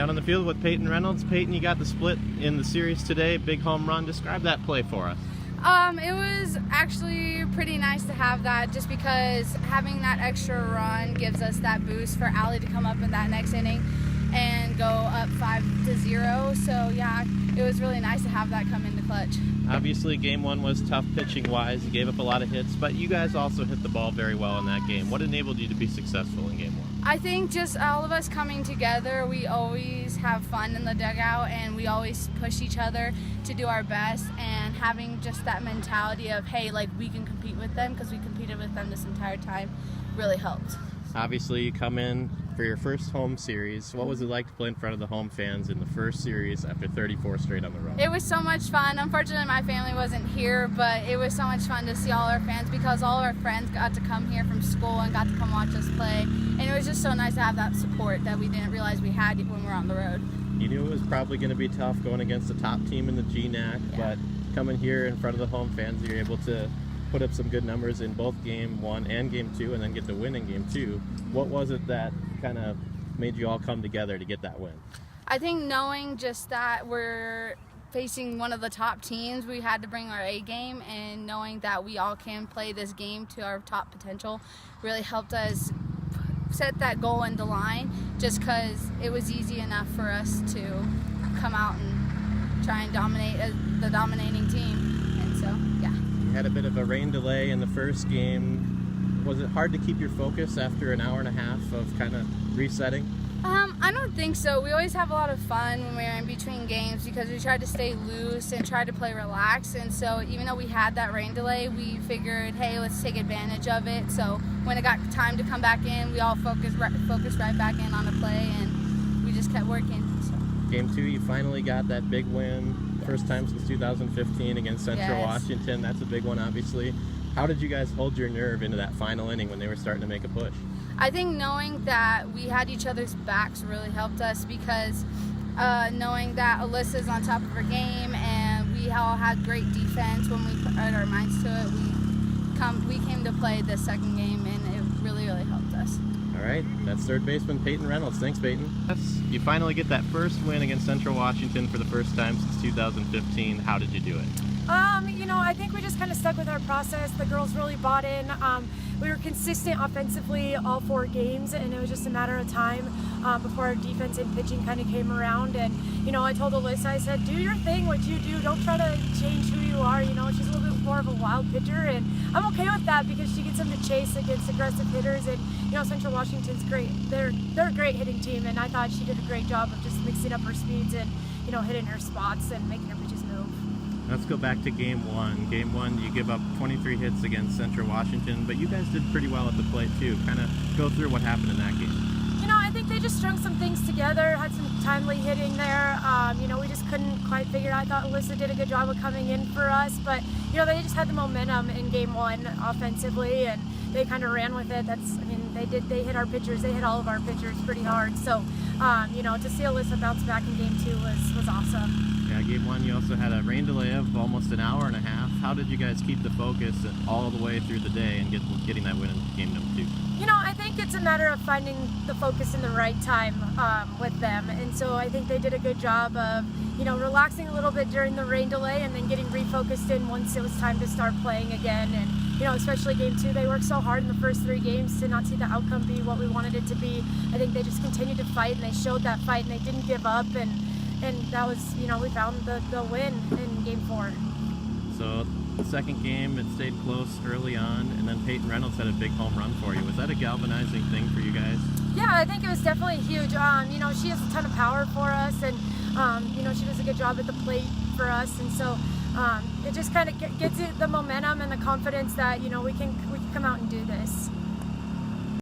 Down on the field with Payton Reynolds. Payton, you got the split in the series today, big home run. Describe that play for us. It was actually pretty nice to have that, just because having that extra run gives us that boost for Allie to come up in that next inning and go up 5-0. So yeah, it was really nice to have that come into clutch. Obviously, game one was tough pitching-wise. You gave up a lot of hits, but you guys also hit the ball very well in that game. What enabled you to be successful in game one? I think just all of us coming together. We always have fun in the dugout, and we always push each other to do our best, and having just that mentality of, hey, like, we can compete with them, because we competed with them this entire time, really helped. Obviously, you come in for your first home series. What was it like to play in front of the home fans in the first series after 34 straight on the road? It was so much fun. Unfortunately, my family wasn't here, but it was so much fun to see all our fans, because all of our friends got to come here from school and got to come watch us play. And it was just so nice to have that support that we didn't realize we had when we were on the road. You knew it was probably going to be tough going against the top team in the GNAC, but coming here in front of the home fans, you're able to put up some good numbers in both game one and game two, and then get the win in game two. What was it that kind of made you all come together to get that win? I think knowing just that we're facing one of the top teams, we had to bring our A game, and knowing that we all can play this game to our top potential really helped us set that goal into line, just because it was easy enough for us to come out and try and dominate as the dominating team. And so, yeah. You had a bit of a rain delay in the first game. Was it hard to keep your focus after an hour and a half of kind of resetting? I don't think so. We always have a lot of fun when we're in between games, because we try to stay loose and try to play relaxed. And so even though we had that rain delay, we figured, hey, let's take advantage of it. So when it got time to come back in, we all focused right back in on the play, and we just kept working. So. Game two, you finally got that big win. Yes. First time since 2015 against Central Washington. That's a big one, obviously. How did you guys hold your nerve into that final inning when they were starting to make a push? I think knowing that we had each other's backs really helped us, because knowing that Alyssa's on top of her game and we all had great defense when we put our minds to it, we came to play this second game, and it really, really helped us. All right, that's third baseman Payton Reynolds. Thanks, Payton. You finally get that first win against Central Washington for the first time since 2015. How did you do it? I think we just kind of stuck with our process. The girls really bought in. We were consistent offensively all 4 games, and it was just a matter of time before our defense and pitching kind of came around. And, I told Alyssa, I said, do your thing, what you do. Don't try to change who you are. She's a little bit more of a wild pitcher, and I'm okay with that, because she gets them to chase against aggressive hitters. And, Central Washington's great. They're a great hitting team, and I thought she did a great job of just mixing up her speeds and, hitting her spots and making her pitches move. Let's go back to game one. Game one, you give up 23 hits against Central Washington, but you guys did pretty well at the plate too. Kind of go through what happened in that game. I think they just strung some things together, had some timely hitting there. We just couldn't quite figure it out. I thought Alyssa did a good job of coming in for us, but, they just had the momentum in game one offensively, and they kind of ran with it. They hit our pitchers. They hit all of our pitchers pretty hard. So, to see Alyssa bounce back in game two was awesome. Yeah, game one, you also had a rain delay of almost an hour and a half. How did you guys keep the focus all the way through the day and getting that win in game number two? I think it's a matter of finding the focus in the right time with them. And so I think they did a good job of, relaxing a little bit during the rain delay, and then getting refocused in once it was time to start playing again. And, especially game two, they worked so hard in the first 3 games to not see the outcome be what we wanted it to be. I think they just continued to fight, and they showed that fight, and they didn't give up. And that was, we found the win in game 4. So the second game, it stayed close early on, and then Payton Reynolds had a big home run for you. Was that a galvanizing thing for you guys? Yeah, I think it was definitely huge. She has a ton of power for us, and, she does a good job at the plate for us. And so it just kind of gets you the momentum and the confidence that, we can come out and do this.